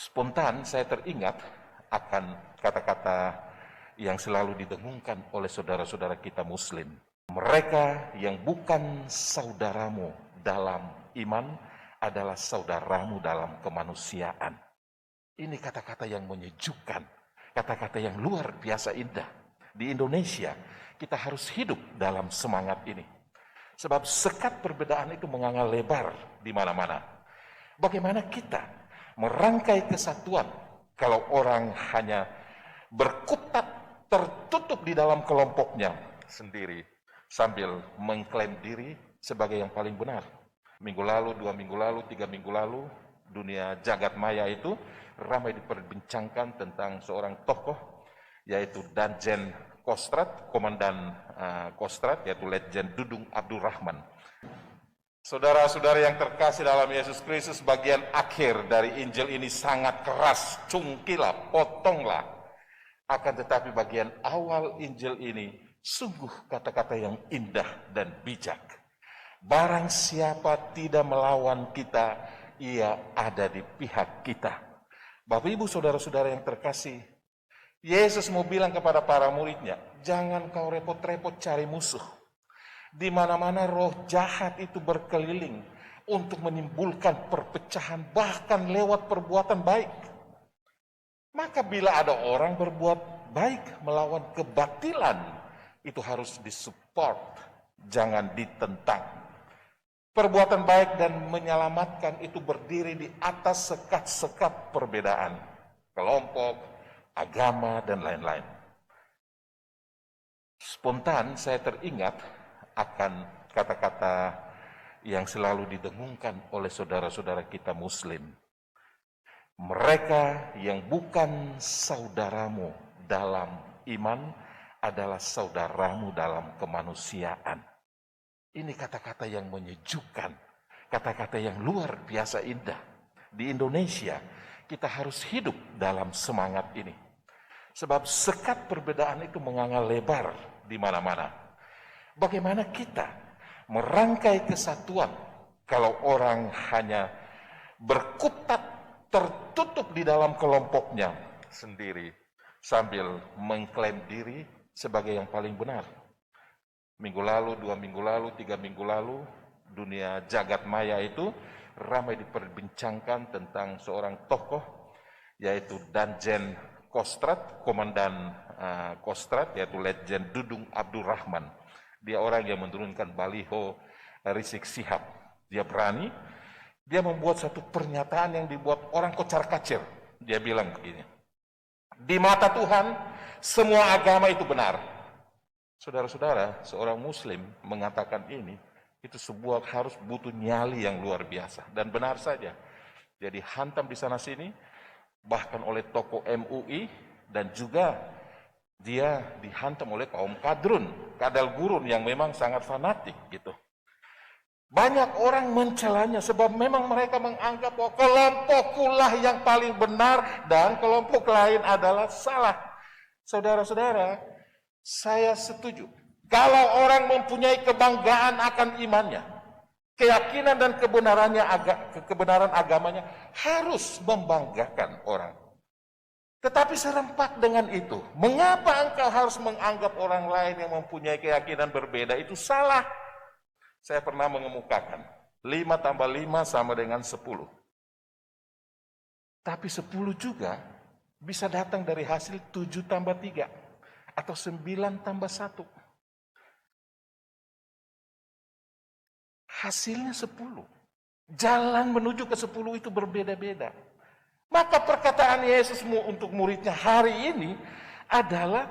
Spontan saya teringat akan kata-kata yang selalu didengungkan oleh saudara-saudara kita Muslim. Mereka yang bukan saudaramu dalam iman adalah saudaramu dalam kemanusiaan. Ini kata-kata yang menyejukkan, kata-kata yang luar biasa indah. Di Indonesia, kita harus hidup dalam semangat ini. Sebab sekat perbedaan itu menganga lebar di mana-mana. Bagaimana kita merangkai kesatuan kalau orang hanya berkutat tertutup di dalam kelompoknya sendiri sambil mengklaim diri sebagai yang paling benar. Minggu lalu, 2 minggu lalu, 3 minggu lalu, dunia jagat maya itu ramai diperbincangkan tentang seorang tokoh yaitu Danjen Kostrad, Komandan Kostrad, yaitu Letjen Dudung Abdurrahman. Saudara-saudara yang terkasih dalam Yesus Kristus, bagian akhir dari Injil ini sangat keras, cungkilah, potonglah. Akan tetapi bagian awal Injil ini sungguh kata-kata yang indah dan bijak. Barang siapa tidak melawan kita, ia ada di pihak kita. Bapak Ibu saudara-saudara yang terkasih, Yesus mau bilang kepada para muridnya, jangan kau repot-repot cari musuh. Di mana-mana roh jahat itu berkeliling untuk menimbulkan perpecahan bahkan lewat perbuatan baik. Maka bila ada orang berbuat baik melawan kebatilan, itu harus disupport, jangan ditentang. Perbuatan baik dan menyelamatkan itu berdiri di atas sekat-sekat perbedaan, kelompok, agama, dan lain-lain. Spontan saya teringat akan kata-kata yang selalu didengungkan oleh saudara-saudara kita Muslim. Mereka yang bukan saudaramu dalam iman adalah saudaramu dalam kemanusiaan. Ini kata-kata yang menyejukkan, kata-kata yang luar biasa indah. Di Indonesia, kita harus hidup dalam semangat ini. Sebab sekat perbedaan itu menganga lebar di mana-mana. Bagaimana kita merangkai kesatuan kalau orang hanya berkutat tertutup di dalam kelompoknya sendiri sambil mengklaim diri sebagai yang paling benar. Minggu lalu, 2 minggu lalu, 3 minggu lalu, dunia jagat maya itu ramai diperbincangkan tentang seorang tokoh yaitu Danjen Kostrad, Komandan Kostrad, yaitu Letjen Dudung Abdurrahman. Dia orang yang menurunkan baliho Rizik Sihab. Dia berani, dia membuat satu pernyataan yang dibuat orang kocar-kacir. Dia bilang begini, di mata Tuhan semua agama itu benar. Saudara-saudara, seorang Muslim mengatakan ini, itu sebuah harus butuh nyali yang luar biasa. Dan benar saja, dia dihantam di sana-sini, bahkan oleh tokoh MUI, dan juga dia dihantam oleh kaum kadal gurun yang memang sangat fanatik gitu. Banyak orang mencelanya sebab memang mereka menganggap bahwa kelompokkulah yang paling benar dan kelompok lain adalah salah. Saudara-saudara, saya setuju. Kalau orang mempunyai kebanggaan akan imannya, keyakinan dan kebenaran agamanya harus membanggakan orang. Tetapi serempak dengan itu, mengapa engkau harus menganggap orang lain yang mempunyai keyakinan berbeda itu salah? Saya pernah mengemukakan, 5 tambah 5 sama dengan 10. Tapi 10 juga bisa datang dari hasil 7 tambah 3, atau 9 tambah 1. Hasilnya 10. Jalan menuju ke 10 itu berbeda-beda. Maka perkataan Yesus untuk muridnya hari ini adalah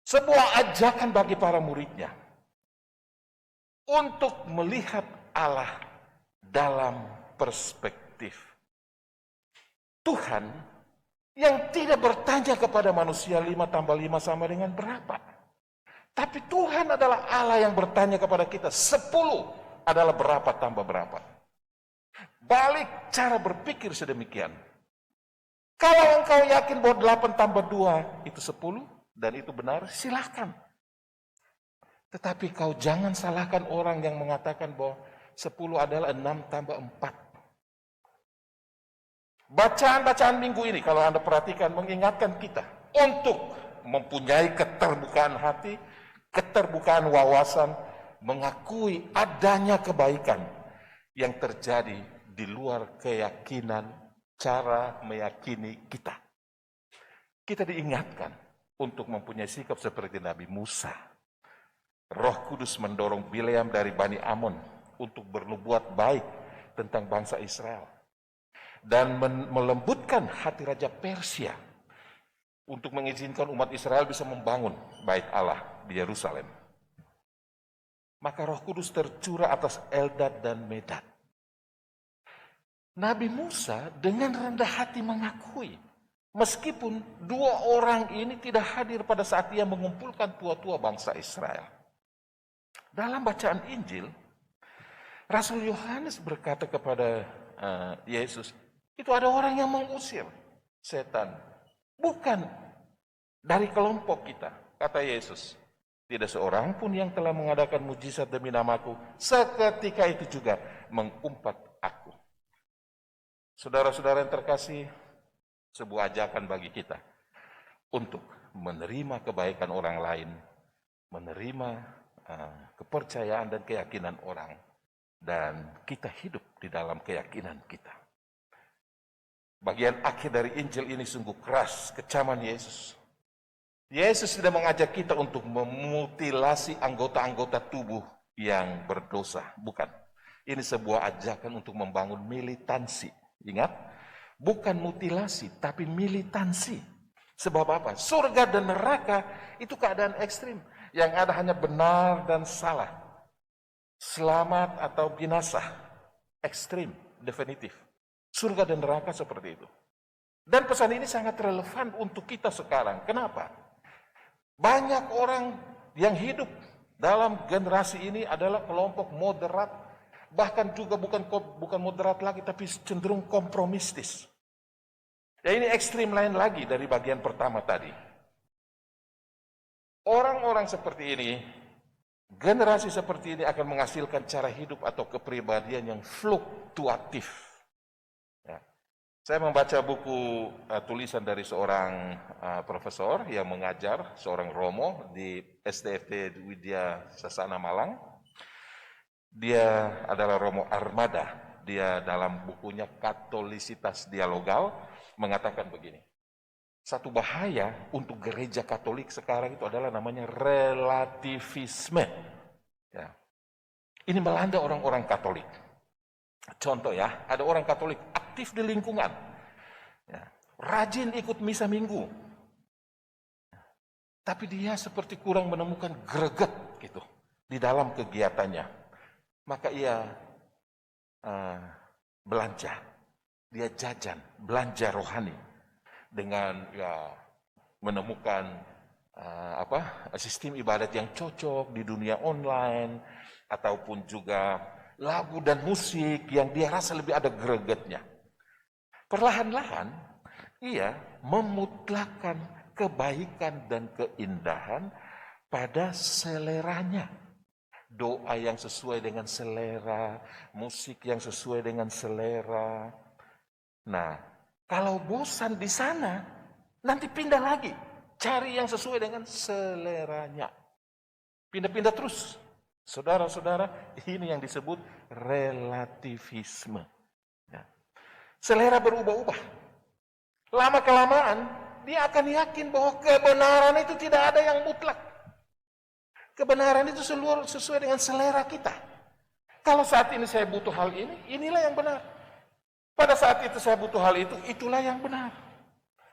sebuah ajakan bagi para muridnya untuk melihat Allah dalam perspektif Tuhan yang tidak bertanya kepada manusia 5 tambah 5 sama dengan berapa. Tapi Tuhan adalah Allah yang bertanya kepada kita 10 adalah berapa tambah berapa. Balik cara berpikir sedemikian. Kalau engkau yakin bahwa 8 tambah 2 itu 10 dan itu benar, silahkan. Tetapi kau jangan salahkan orang yang mengatakan bahwa 10 adalah 6 tambah 4. Bacaan-bacaan minggu ini kalau Anda perhatikan mengingatkan kita untuk mempunyai keterbukaan hati, keterbukaan wawasan, mengakui adanya kebaikan yang terjadi di luar keyakinan, cara meyakini kita. Kita diingatkan untuk mempunyai sikap seperti Nabi Musa. Roh Kudus mendorong Bileam dari Bani Amon untuk bernubuat baik tentang bangsa Israel. Dan melembutkan hati Raja Persia untuk mengizinkan umat Israel bisa membangun bait Allah di Yerusalem. Maka Roh Kudus tercurah atas Eldad dan Medad. Nabi Musa dengan rendah hati mengakui, meskipun dua orang ini tidak hadir pada saat ia mengumpulkan tua-tua bangsa Israel. Dalam bacaan Injil, Rasul Yohanes berkata kepada Yesus, itu ada orang yang mengusir setan. Bukan dari kelompok kita, kata Yesus. Tidak seorang pun yang telah mengadakan mujizat demi namaku, seketika itu juga mengumpat aku. Saudara-saudara yang terkasih, sebuah ajakan bagi kita untuk menerima kebaikan orang lain, menerima kepercayaan dan keyakinan orang, dan kita hidup di dalam keyakinan kita. Bagian akhir dari Injil ini sungguh keras, kecaman Yesus. Yesus tidak mengajak kita untuk memutilasi anggota-anggota tubuh yang berdosa. Bukan. Ini sebuah ajakan untuk membangun militansi. Ingat, bukan mutilasi, tapi militansi. Sebab apa? Surga dan neraka itu keadaan ekstrim. Yang ada hanya benar dan salah. Selamat atau binasa. Ekstrim, definitif. Surga dan neraka seperti itu. Dan pesan ini sangat relevan untuk kita sekarang. Kenapa? Banyak orang yang hidup dalam generasi ini adalah kelompok moderat. Bahkan juga bukan moderat lagi, tapi cenderung kompromistis. Ya, ini ekstrim lain lagi dari bagian pertama tadi. Orang-orang seperti ini, generasi seperti ini akan menghasilkan cara hidup atau kepribadian yang fluktuatif. Saya membaca buku tulisan dari seorang profesor yang mengajar, seorang Romo di SDFT Widya Sasana Malang. Dia adalah Romo Armada. Dia dalam bukunya Katolisitas Dialogal mengatakan begini. Satu bahaya untuk gereja Katolik sekarang itu adalah namanya relativisme. Ya. Ini melanda orang-orang Katolik. Contoh ya, ada orang Katolik aktif di lingkungan, ya, rajin ikut misa minggu, tapi dia seperti kurang menemukan greget gitu di dalam kegiatannya. Maka ia belanja, dia jajan, belanja rohani dengan ya menemukan sistem ibadat yang cocok di dunia online ataupun juga lagu dan musik yang dia rasa lebih ada gregetnya. Perlahan-lahan ia memutlakkan kebaikan dan keindahan pada seleranya. Doa yang sesuai dengan selera, musik yang sesuai dengan selera. Nah, kalau bosan di sana, nanti pindah lagi. Cari yang sesuai dengan seleranya. Pindah-pindah terus. Saudara-saudara, ini yang disebut relativisme. Ya. Selera berubah-ubah. Lama-kelamaan, dia akan yakin bahwa kebenaran itu tidak ada yang mutlak. Kebenaran itu sesuai dengan selera kita. Kalau saat ini saya butuh hal ini, inilah yang benar. Pada saat itu saya butuh hal itu, itulah yang benar.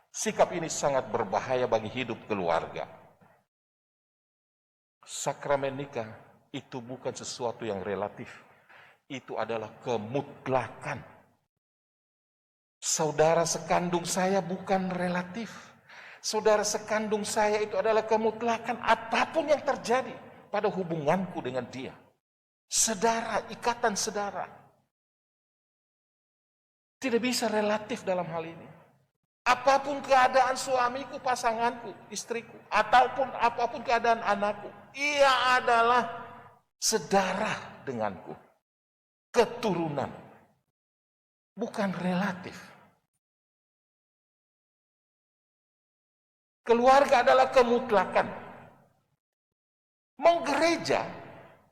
Sikap ini sangat berbahaya bagi hidup keluarga. Sakramen nikah itu bukan sesuatu yang relatif. Itu adalah kemutlakan. Saudara sekandung saya bukan relatif. Saudara sekandung saya itu adalah kemutlakan apapun yang terjadi pada hubunganku dengan dia. Saudara, ikatan saudara. Tidak bisa relatif dalam hal ini. Apapun keadaan suamiku, pasanganku, istriku, ataupun apapun keadaan anakku, ia adalah sedara denganku, keturunan, bukan relatif. Keluarga adalah kemutlakan. Menggereja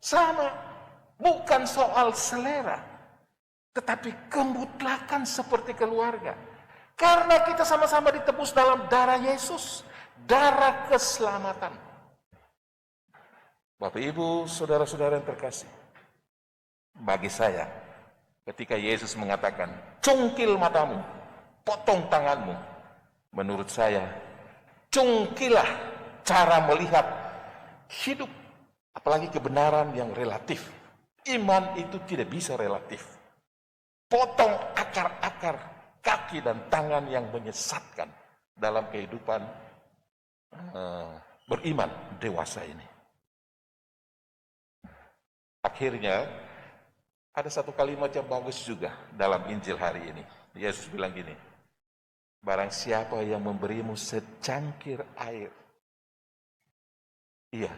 sama, bukan soal selera, tetapi kemutlakan seperti keluarga. Karena kita sama-sama ditebus dalam darah Yesus, darah keselamatan. Bapak, Ibu, saudara-saudara yang terkasih, bagi saya, ketika Yesus mengatakan, cungkil matamu, potong tanganmu, menurut saya, cungkilah cara melihat hidup, apalagi kebenaran yang relatif. Iman itu tidak bisa relatif. Potong akar-akar kaki dan tangan yang menyesatkan dalam kehidupan beriman dewasa ini. Akhirnya, ada satu kalimat yang bagus juga dalam Injil hari ini. Yesus bilang gini, barang siapa yang memberimu secangkir air, ia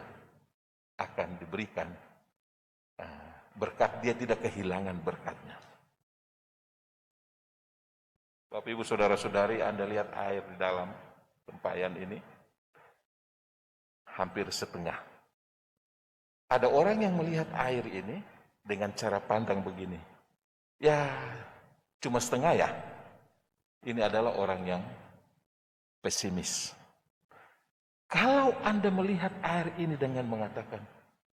akan diberikan berkat, dia tidak kehilangan berkatnya. Bapak, Ibu, saudara-saudari, Anda lihat air di dalam tempayan ini, hampir setengah. Ada orang yang melihat air ini dengan cara pandang begini, ya cuma setengah ya. Ini adalah orang yang pesimis. Kalau Anda melihat air ini dengan mengatakan,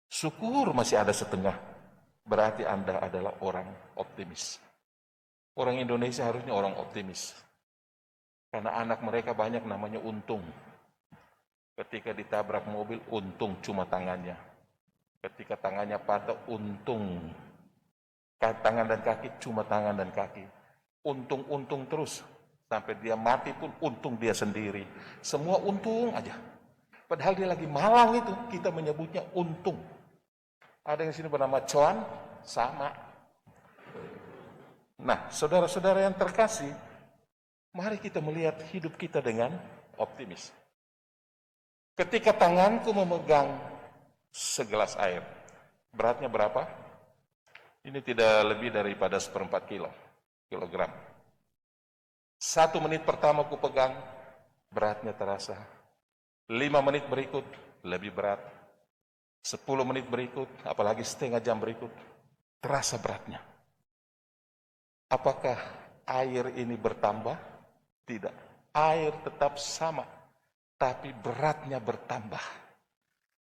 syukur masih ada setengah, berarti Anda adalah orang optimis. Orang Indonesia harusnya orang optimis. Karena anak mereka banyak namanya untung. Ketika ditabrak mobil, untung cuma tangannya. Ketika tangannya patah, untung. Tangan dan kaki, cuma tangan dan kaki. Untung-untung terus. Sampai dia mati pun untung dia sendiri. Semua untung aja. Padahal dia lagi malang itu, kita menyebutnya untung. Ada yang sini bernama cuan, sama. Nah, saudara-saudara yang terkasih, mari kita melihat hidup kita dengan optimis. Ketika tanganku memegang segelas air, beratnya berapa? Ini tidak lebih daripada 1/4 kilogram. 1 menit pertama aku pegang, beratnya terasa. 5 menit berikut, lebih berat. 10 menit berikut, apalagi setengah jam berikut, terasa beratnya. Apakah air ini bertambah? Tidak. Air tetap sama, tapi beratnya bertambah.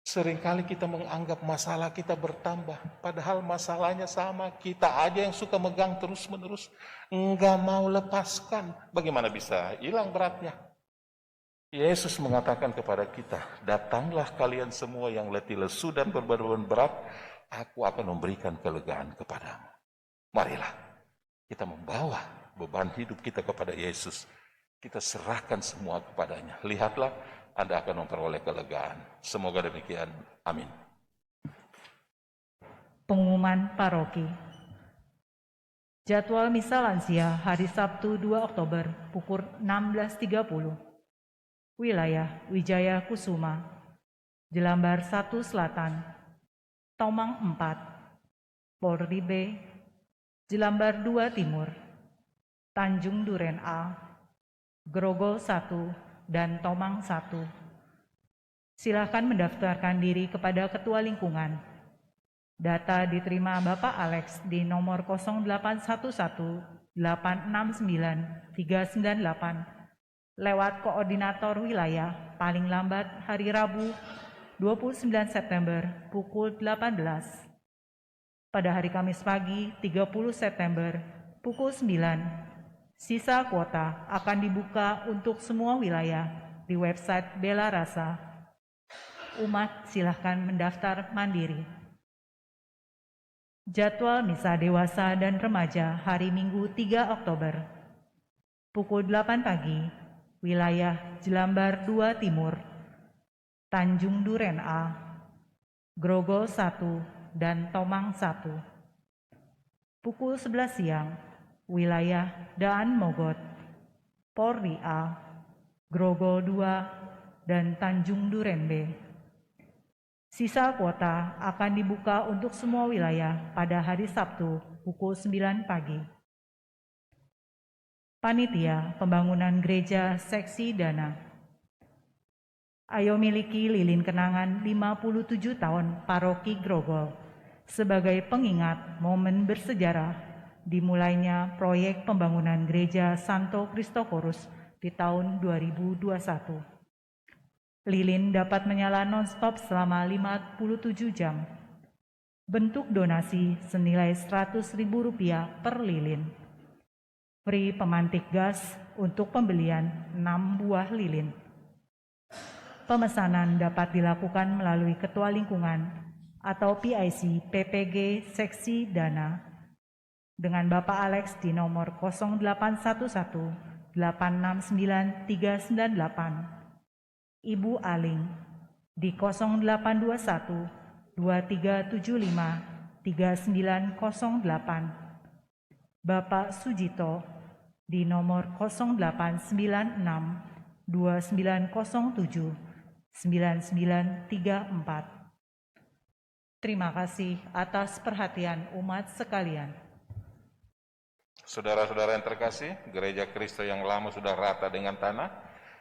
Seringkali kita menganggap masalah kita bertambah, padahal masalahnya sama. Kita aja yang suka megang terus-menerus, enggak mau lepaskan. Bagaimana bisa hilang beratnya? Yesus mengatakan kepada kita, datanglah kalian semua yang letih lesu dan berbeban berat, aku akan memberikan kelegaan kepadamu. Marilah kita membawa beban hidup kita kepada Yesus. Kita serahkan semua kepadanya. Lihatlah, Anda akan memperoleh kelegaan. Semoga demikian. Amin. Pengumuman paroki. Jadwal misa lansia hari Sabtu 2 Oktober pukul 16.30. Wilayah Wijaya Kusuma, Jelambar 1 Selatan, Tomang 4, Polri B, Jelambar 2 Timur, Tanjung Duren A, Grogol 1, dan Tomang 1. Silakan mendaftarkan diri kepada Ketua Lingkungan. Data diterima Bapak Alex di nomor 0811 869 398 lewat koordinator wilayah paling lambat hari Rabu 29 September pukul 18. Pada hari Kamis pagi 30 September pukul 9. Sisa kuota akan dibuka untuk semua wilayah di website Bela Rasa. Umat silahkan mendaftar mandiri. Jadwal misa dewasa dan remaja hari Minggu 3 Oktober. Pukul 8 pagi, wilayah Jelambar 2 Timur, Tanjung Duren A, Grogol 1, dan Tomang 1. Pukul 11 siang, wilayah Daan Mogot, Polri A, Grogol 2, dan Tanjung Duren B. Sisa kuota akan dibuka untuk semua wilayah pada hari Sabtu pukul 9 pagi. Panitia Pembangunan Gereja Seksi Dana. Ayo miliki lilin kenangan 57 tahun Paroki Grogol sebagai pengingat momen bersejarah dimulainya proyek pembangunan Gereja Santo Kristoforus di tahun 2021. Lilin dapat menyala non-stop selama 57 jam. Bentuk donasi senilai Rp100.000 per lilin. Free pemantik gas untuk pembelian 6 buah lilin. Pemesanan dapat dilakukan melalui Ketua Lingkungan atau PIC PPG Seksi Dana dengan Bapak Alex di nomor 0811 869 398, Ibu Aling di 0821 2375 3908, Bapak Sujito di nomor 0896 2907 9934. Terima kasih atas perhatian umat sekalian. Saudara-saudara yang terkasih, Gereja Kristus yang lama sudah rata dengan tanah.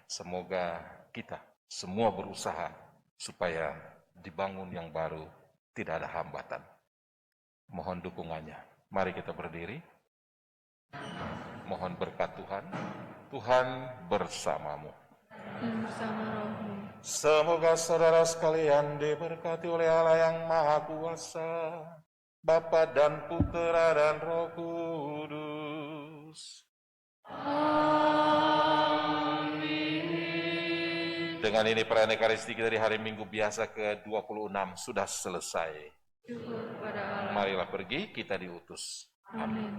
Semoga kita semua berusaha supaya dibangun yang baru tidak ada hambatan. Mohon dukungannya. Mari kita berdiri. Mohon berkat Tuhan. Tuhan bersamamu. Dan bersama rohmu. Semoga saudara sekalian diberkati oleh Allah yang Maha Kuasa, Bapa dan Putera dan Roh Kudus. Amin. Dengan ini perayaan Ekaristi kita di hari Minggu biasa ke-26 sudah selesai. Syukur kepada Allah. Marilah pergi, kita diutus. Amin.